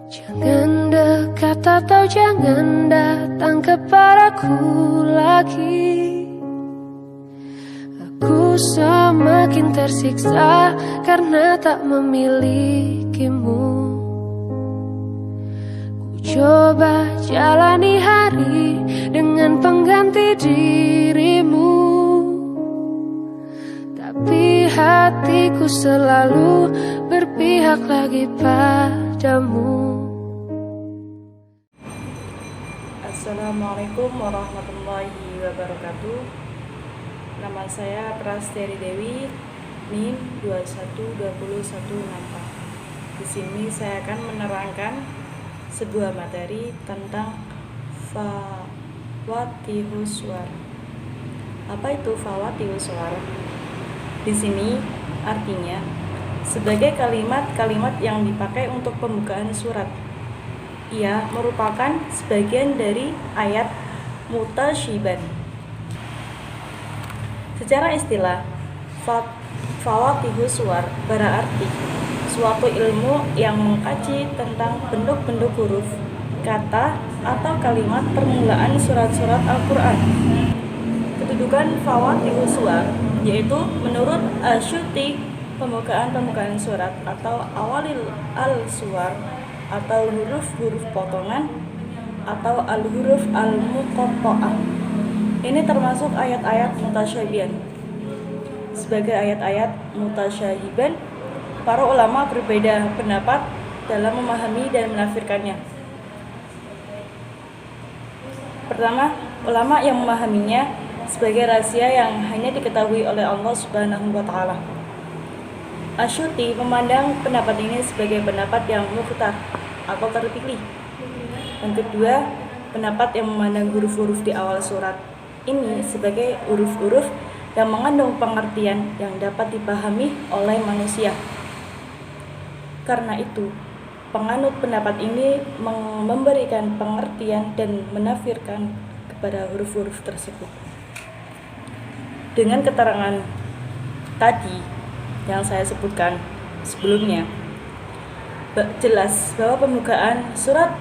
Jangan dekat atau jangan datang kepadaku lagi. Aku semakin tersiksa karena tak memilikimu. Ku coba jalani hari dengan pengganti dirimu, tapi hatiku selalu berpihak lagi padamu. Assalamualaikum warahmatullahi wabarakatuh. Nama saya Prastiari Dewi, NIM 212014. Di sini saya akan menerangkan sebuah materi tentang fawatihus suwar. Apa itu fawatihus suwar? Di sini artinya sebagai kalimat-kalimat yang dipakai untuk pembukaan surat. Ia merupakan sebagian dari ayat mutasyiban. Secara istilah, fawatihus suwar berarti suatu ilmu yang mengkaji tentang bentuk-bentuk huruf, kata, atau kalimat permulaan surat-surat Al-Quran. Kedudukan fawatihus suwar yaitu menurut Asyuti, pembukaan surat atau awalil al-suwar atau huruf-huruf potongan atau al-huruf al-muqatta'ah. Ini termasuk ayat-ayat mutasyabihan. Sebagai ayat-ayat mutasyabihan, para ulama berbeda pendapat dalam memahami dan menafsirkannya. Pertama, ulama yang memahaminya sebagai rahasia yang hanya diketahui oleh Allah Subhanahu wa Ta'ala. Asyuti memandang pendapat ini sebagai pendapat yang mukhtar atau terpilih. Yang kedua, pendapat yang memandang huruf-huruf di awal surat ini sebagai huruf-huruf yang mengandung pengertian yang dapat dipahami oleh manusia. Karena itu, penganut pendapat ini memberikan pengertian dan menafsirkan kepada huruf-huruf tersebut. Dengan keterangan tadi yang saya sebutkan sebelumnya, jelas bahwa pembukaan surat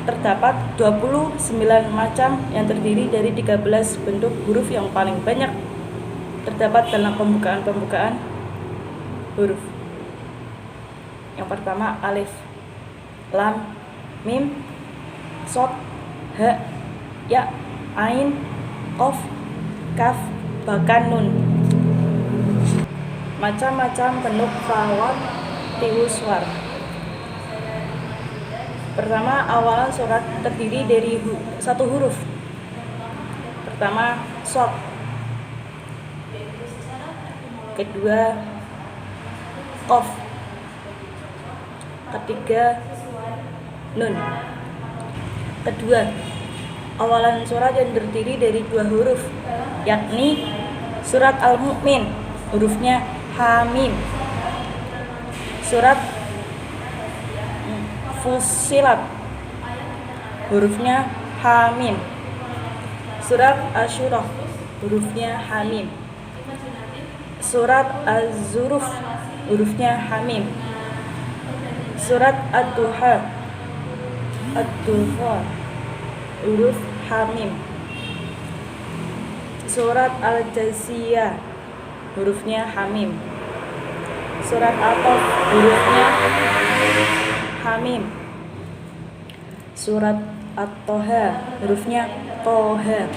terdapat 29 macam yang terdiri dari 13 bentuk huruf yang paling banyak terdapat dalam pembukaan huruf. Yang pertama alif, lam, mim, shad, ha, ya, ain, qaf, kaf, bahkan nun. Macam-macam bentuk fawatihus suwar. Pertama, awalan surat terdiri dari satu huruf. Pertama, shad. Kedua, qaf. Ketiga, nun. Kedua, awalan surat yang terdiri dari dua huruf, yakni surat Al-Mu'min, hurufnya Hamim. Surat Fussilat, hurufnya Hamim. Surat Asy-Syura, hurufnya Hamim. Surat Az-Zuruf, hurufnya Hamim. Surat Ad-Duha, huruf Hamim. Surat Al-Jasiyah, hurufnya Hamim. Surat Al-Qaf, hurufnya Hamim. Surat At-Toha, hurufnya Toha.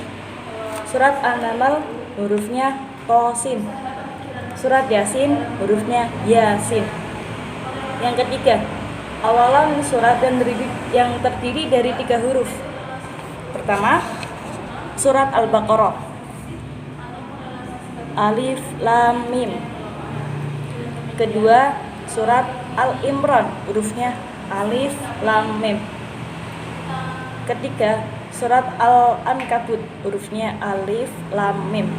Surat An-Naml, hurufnya Tosin. Surat Yasin, hurufnya Yasin. Yang ketiga, awalan surat yang terdiri dari 3 huruf. Pertama, surat Al-Baqarah, alif, lam, mim. Kedua, surat Al-Imran, hurufnya alif, lam, mim. Ketiga, surat Al-Ankabut, hurufnya alif, lam, mim.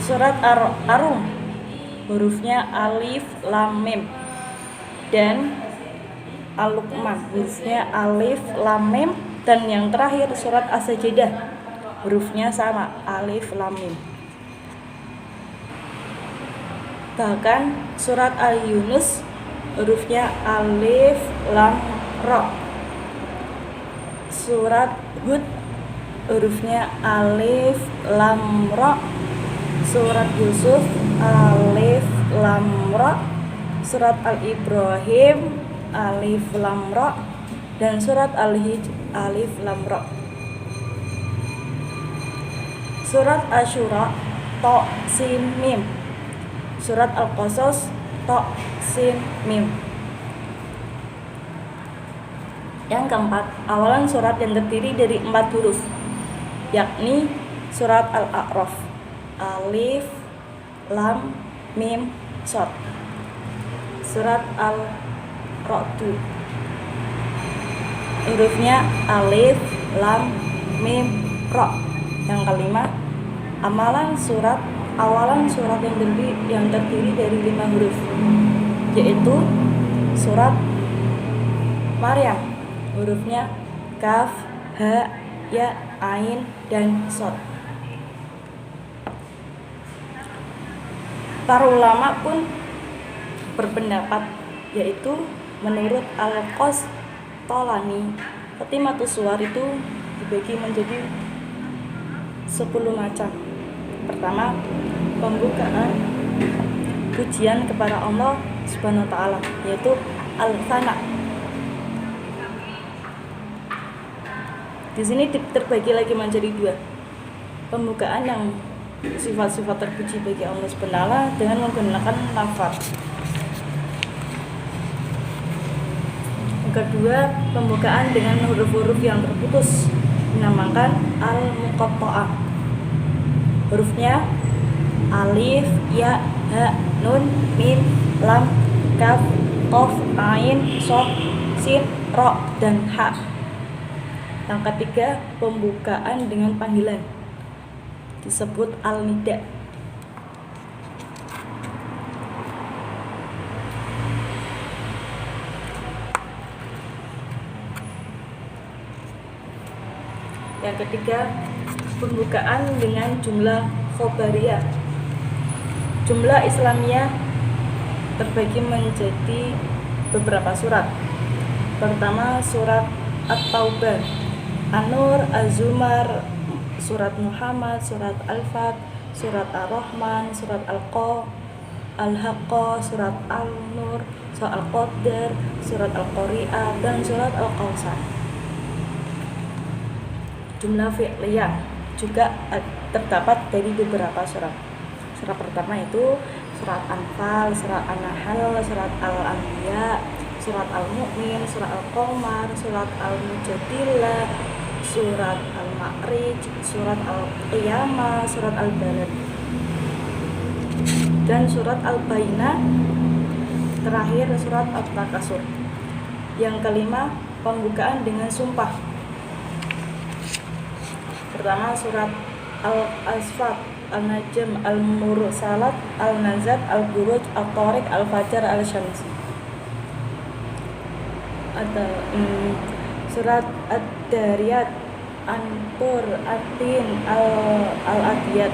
Surat Ar-Rum, hurufnya alif, lam, mim. Dan Al-Luqman, hurufnya alif, lam, mim. Dan yang terakhir surat As-Sajdah, hurufnya sama, alif, lam, mim. Bahkan surat Al-Yunus hurufnya alif, lam, ra. Surat Hud hurufnya alif, lam, ra. Surat Yusuf alif, lam, ra. Surat Al-Ibrahim alif, lam, ra. Dan surat Al-Hijr alif, lam, ra. Surat Asy-Syura ta, sin, mim. Surat Al-Qasas ta, sin, mim. Yang keempat, awalan surat yang terdiri dari 4 huruf, yakni surat Al-A'raf alif, lam, mim, shad. Surat Al-Ra'd hurufnya alif, lam, mim, ra. Yang kelima, awalan surat yang terdiri dari 5 huruf, yaitu surat Maryam hurufnya kaf, ha, ya, ain, dan shad. Para ulama pun berpendapat, yaitu menurut Al-Qastalani, khatimatus suwar itu dibagi menjadi 10 macam. Pertama, pembukaan pujian kepada Allah Subhanahu wa taala, yaitu al-thana. Di sini terbagi lagi menjadi 2. Pembukaan yang sifat-sifat terpuji bagi Allah Subhanahu wa taala dengan menggunakan lafaz. Kedua, pembukaan dengan huruf-huruf yang terputus, dinamakan al-muqatta'ah. Hurufnya alif, ya, ha, nun, mim, lam, kaf, qaf, ain, shad, sin, ra, dan ha. Yang ketiga, pembukaan dengan panggilan, disebut al-nida. Yang ketiga, pembukaan dengan jumlah khobariyah. Jumlah Islamiyah terbagi menjadi beberapa surat. Pertama, surat At-Taubah, An-Nur, Az-Zumar, surat Muhammad, surat Al-Fat, surat Ar-Rahman, surat Al-Qa, Al-Haqqa, surat Al-Nur, surat Al-Qadar, surat Al-Qari'ah, dan surat Al-Qawsar. Jumlah fi'liyah juga terdapat dari beberapa surat. Surat pertama itu surat Anfal, surat An-Nahl, surat Al-Anbiya, surat Al-Mu'min, surat Al-Qamar, surat Al-Mujadilah, surat Al-Ma'rij, surat Al-Qiyamah, surat Al-Balad, dan surat Al-Bayyinah. Terakhir surat At-Takasur. Yang kelima, pembukaan dengan sumpah. Pertama, surat Al-Asfat, Al-Najm, Al-Mursalat, Al-Nazat, Al-Buruj, Al-Tariq, Al-Fajr, Al-Syams. Ada surat Ad-Dariyat, An-Tur, At-Tin, Al-Adiyat,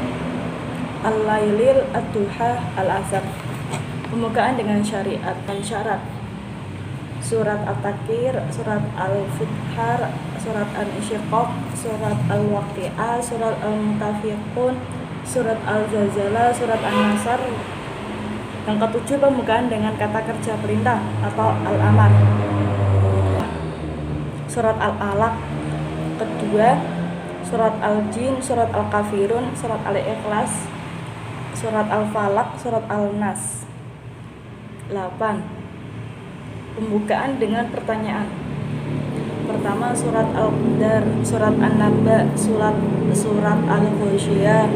Al-Lailil, Ad-Duha, Al-Asr. Pembukaan dengan syariat dan syarat. Surat At-Takwir, surat Al-Futhar, surat Al-Insyiqaq, surat Al-Waqi'ah, surat Al-Mutafiqun, surat Al-Zalzalah, surat An-Nasr. Yang ketujuh, pembukaan dengan kata kerja perintah atau Al-Amar. Surat Al-Alaq. Kedua, surat Al-Jin, surat Al-Kafirun, surat Al-Ikhlas, surat Al-Falaq, surat Al-Nas. 8. Pembukaan dengan pertanyaan. Pertama, surat Al-Qadar, surat An-Naba, surat Al-Ghasyiyah,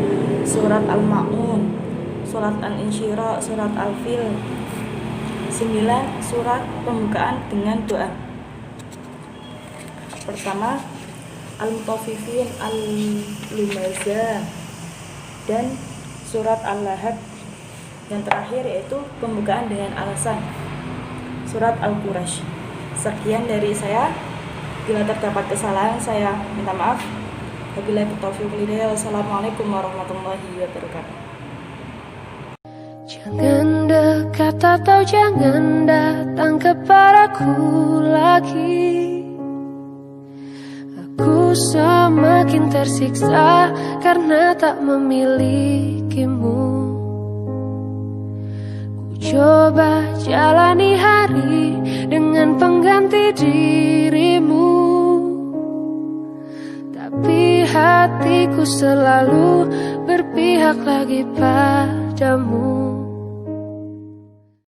surat Al-Ma'un, surat Al-Insyirah, surat Al-Fil. 9. Surat pembukaan dengan doa. Pertama, Al-Mutaffifin, Al-Lumazah, dan surat Al-Lahab. Yang terakhir yaitu pembukaan dengan alasan, surat Al-Quraish. Sekian dari saya. Bila terdapat kesalahan, saya minta maaf. Wabillahi taufiq wal hidayah. Wassalamualaikum warahmatullahi wabarakatuh. Jangan dekat kata tahu jangan datang kepadaku lagi. Aku semakin tersiksa karena tak memilikimu. Ku coba jalani hari dengan pengganti dirimu, tapi hatiku selalu berpihak lagi padamu.